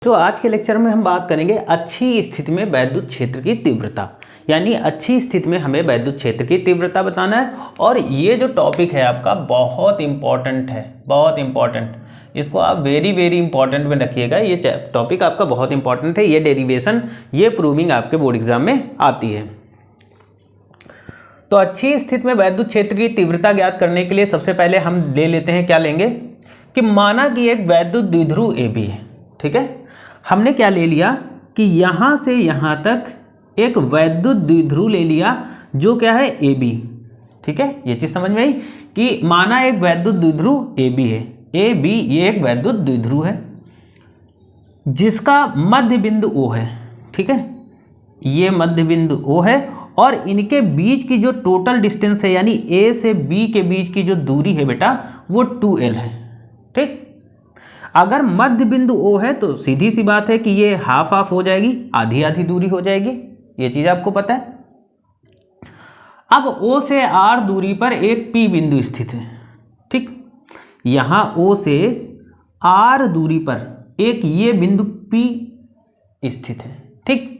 तो आज के लेक्चर में हम बात करेंगे अच्छी स्थिति में वैद्युत क्षेत्र की तीव्रता, यानी अच्छी स्थिति में हमें वैद्युत क्षेत्र की तीव्रता बताना है। और ये जो टॉपिक है आपका बहुत इंपॉर्टेंट है, बहुत इंपॉर्टेंट। इसको आप वेरी इंपॉर्टेंट में रखिएगा। ये टॉपिक आपका बहुत इंपॉर्टेंट है। ये डेरिवेशन, ये प्रूविंग आपके बोर्ड एग्जाम में आती है। तो अच्छी स्थिति में वैद्युत क्षेत्र की तीव्रता ज्ञात करने के लिए सबसे पहले हम ले लेते हैं, क्या लेंगे कि माना कि एक वैद्युत द्विध्रुव AB है। ठीक है, हमने क्या ले लिया कि यहाँ से यहाँ तक एक वैद्युत द्विध्रुव ले लिया जो क्या है AB। ठीक है, ये चीज़ समझ में आई कि माना एक वैद्युत द्विध्रुव AB है। AB ये एक वैद्युत द्विध्रुव है जिसका मध्य बिंदु O है। ठीक है, ये मध्य बिंदु O है और इनके बीच की जो टोटल डिस्टेंस है यानी A से B के बीच की जो दूरी है बेटा वो 2L है। ठीक, अगर मध्य बिंदु O है तो सीधी सी बात है कि ये हाफ हाफ हो जाएगी, आधी आधी दूरी हो जाएगी। ये चीज़ आपको पता है। अब O से R दूरी पर एक P बिंदु स्थित है। ठीक, यहाँ O से R दूरी पर एक ये बिंदु P स्थित है। ठीक,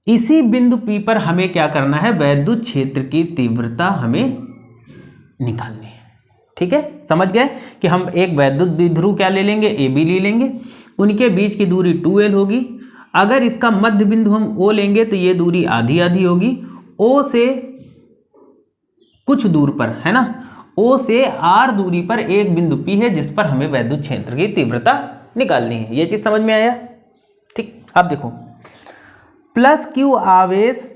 इसी बिंदु P पर हमें क्या करना है, वैद्युत क्षेत्र की तीव्रता हमें निकालनी है। ठीक है, समझ गए कि हम एक वैद्युत द्विध्रुव क्या ले लेंगे, AB ले लेंगे, उनके बीच की दूरी 2L होगी। अगर इसका मध्य बिंदु हम O लेंगे तो ये दूरी आधी आधी होगी। O से कुछ दूर पर है ना, O से R दूरी पर एक बिंदु P है जिस पर हमें वैद्युत क्षेत्र की तीव्रता निकालनी है। ये चीज समझ में आया। ठीक, अब देखो प्लस Q आवेश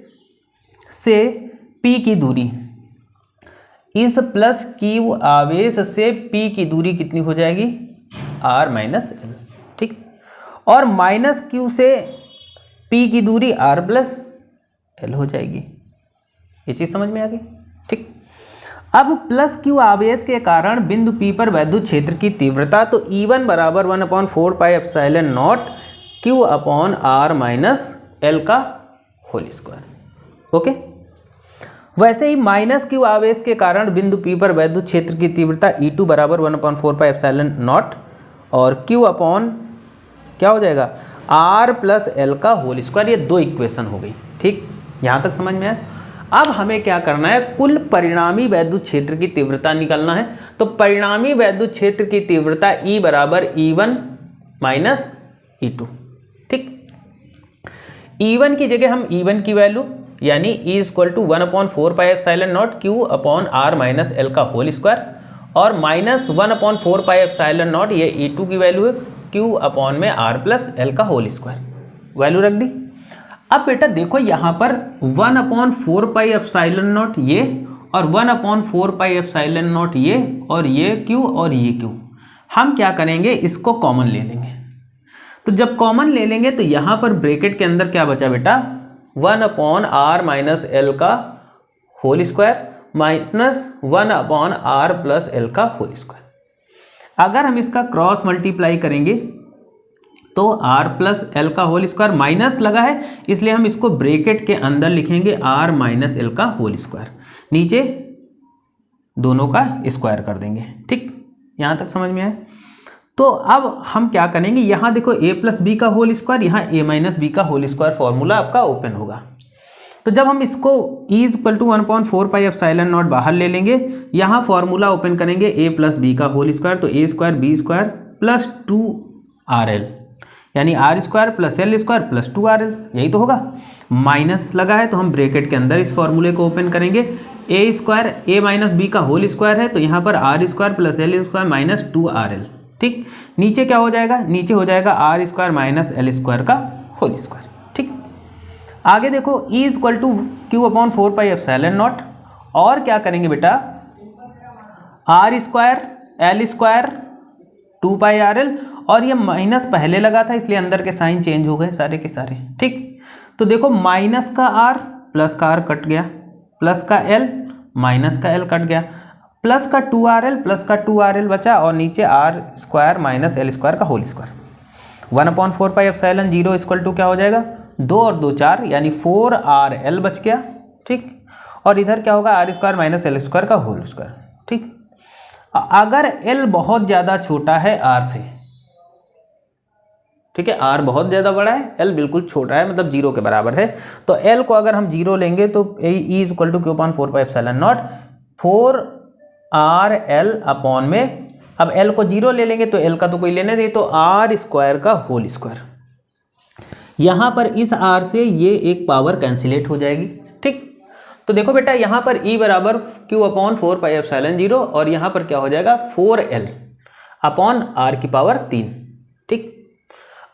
से P की दूरी, इस प्लस Q आवेश से P की दूरी कितनी हो जाएगी, R माइनस L। ठीक, और माइनस Q से P की दूरी R प्लस L हो जाएगी। ये चीज समझ में आ गई। ठीक, अब प्लस Q आवेश के कारण बिंदु P पर वैद्युत क्षेत्र की तीव्रता, तो E1 बराबर 1/4 pi epsilon not Q upon R minus L का होल स्क्वायर। ओके, वैसे ही माइनस Q आवेश के कारण बिंदु P पर वैद्युत क्षेत्र की तीव्रता E2 बराबर 1/4 पाई एप्सिलॉन नॉट और Q अपॉन क्या हो जाएगा, R प्लस L का होल स्क्वायर। ये दो इक्वेशन हो गई। ठीक, यहाँ तक समझ में आया। अब हमें क्या करना है, कुल परिणामी वैद्युत क्षेत्र की तीव्रता निकालना है। तो परिणामी वैद्युत क्षेत्र की तीव्रता E बराबर E1 माइनस E2। ठीक, E1 की जगह हम E1 की वैल्यू यानी E equal to 1/4 pi epsilon not Q upon R minus L का होल स्क्वायर और माइनस 1/4 पाई एप्सिलॉन नॉट ये E2 की वैल्यू है Q अपॉन में R प्लस L का होल स्क्वायर वैल्यू रख दी। अब बेटा देखो यहाँ पर 1/4 पाई एप्सिलॉन नॉट ये और 1/4 पाई एप्सिलॉन नॉट ये और ये Q और ये Q, हम क्या करेंगे, इसको कॉमन ले लेंगे। तो जब कॉमन ले लेंगे तो यहाँ पर ब्रैकेट के अंदर क्या बचा बेटा, 1/R माइनस L का whole square minus 1/R plus L का होल स्क्वायर। अगर हम इसका क्रॉस मल्टीप्लाई करेंगे तो R प्लस L का होल स्क्वायर, माइनस लगा है इसलिए हम इसको ब्रैकेट के अंदर लिखेंगे R माइनस L का होल स्क्वायर, नीचे दोनों का स्क्वायर कर देंगे। ठीक, यहाँ तक समझ में आया। तो अब हम क्या करेंगे, यहाँ देखो A प्लस बी का होल स्क्वायर, यहाँ A माइनस बी का होल स्क्वायर फॉर्मूला आपका ओपन होगा। तो जब हम इसको E equal to 1/4 pi epsilon not बाहर ले लेंगे, यहाँ फॉर्मूला ओपन करेंगे A प्लस बी का होल स्क्वायर, तो A square B square plus 2RL यानी R square plus L square plus 2RL, यही तो होगा। माइनस लगा है तो हम ब्रैकेट के अंदर इस फॉर्मूले को ओपन करेंगे। A square A minus B का होल स्क्वायर है तो यहाँ पर R square plus L square minus 2RL। ठीक, नीचे क्या हो जाएगा, नीचे हो जाएगा R square minus L square का होल स्क्वायर। ठीक, आगे देखो E equal to Q upon 4 pi epsilon not और क्या करेंगे बेटा, R square L square 2 pi RL और ये माइनस पहले लगा था इसलिए अंदर के साइन चेंज हो गए सारे के सारे। ठीक, तो देखो माइनस का R प्लस का R कट गया, प्लस का L माइनस का L कट गया, प्लस का 2RL प्लस का 2RL बचा और नीचे R square minus L square का whole square. 1/4 pi epsilon 0 equal to क्या हो जाएगा, 2 और 2 4 यानी 4RL बच गया। ठीक, और इधर क्या होगा, R square minus L square का होल स्क्वायर। ठीक, अगर L बहुत ज़्यादा छोटा है R से ठीक है, आर बहुत ज़्यादा बड़ा है, एल बिल्कुल छोटा है, मतलब 0 के बराबर है। तो एल को अगर हम 0 लेंगे तो E is equal to Q/4πε0 4RL upon में, अब एल को 0 ले लेंगे तो एल का तो कोई लेने नहीं, तो आर स्क्वायर का होल स्क्वायर। यहाँ पर इस आर से ये एक पावर कैंसिलेट हो जाएगी। ठीक, तो देखो बेटा यहाँ पर E बराबर Q/4πε0 और यहाँ पर क्या हो जाएगा 4L अपॉन आर की पावर 3। ठीक,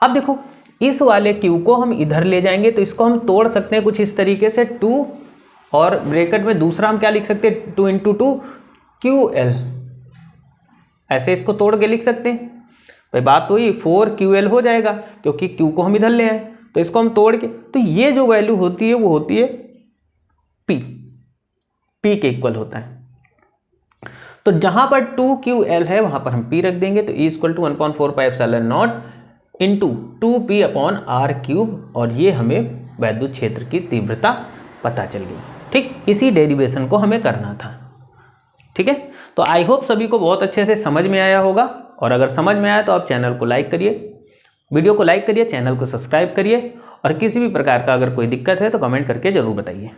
अब देखो इस वाले Q को हम इधर ले जाएंगे तो इसको हम तोड़ सकते हैं कुछ इस तरीके से 2 और ब्रैकेट में दूसरा हम क्या लिख सकते हैं 2 × 2 QL, ऐसे इसको तोड़ के लिख सकते हैं। भाई बात हुई 4QL हो जाएगा क्योंकि Q को हम इधर ले आए, तो इसको हम तोड़ के, तो ये जो वैल्यू होती है वो होती है P के इक्वल होता है। तो जहां पर 2QL है वहां पर हम P रख देंगे, तो E = 1/4πε0 × 2P अपॉन R³ और ये हमें वैद्युत क्षेत्र की तीव्रता पता चल गई। ठीक, इसी डेरिवेशन को हमें करना था। ठीक है, तो आई होप सभी को बहुत अच्छे से समझ में आया होगा, और अगर समझ में आया तो आप चैनल को लाइक करिए, वीडियो को लाइक करिए, चैनल को सब्सक्राइब करिए, और किसी भी प्रकार का अगर कोई दिक्कत है तो कमेंट करके ज़रूर बताइए।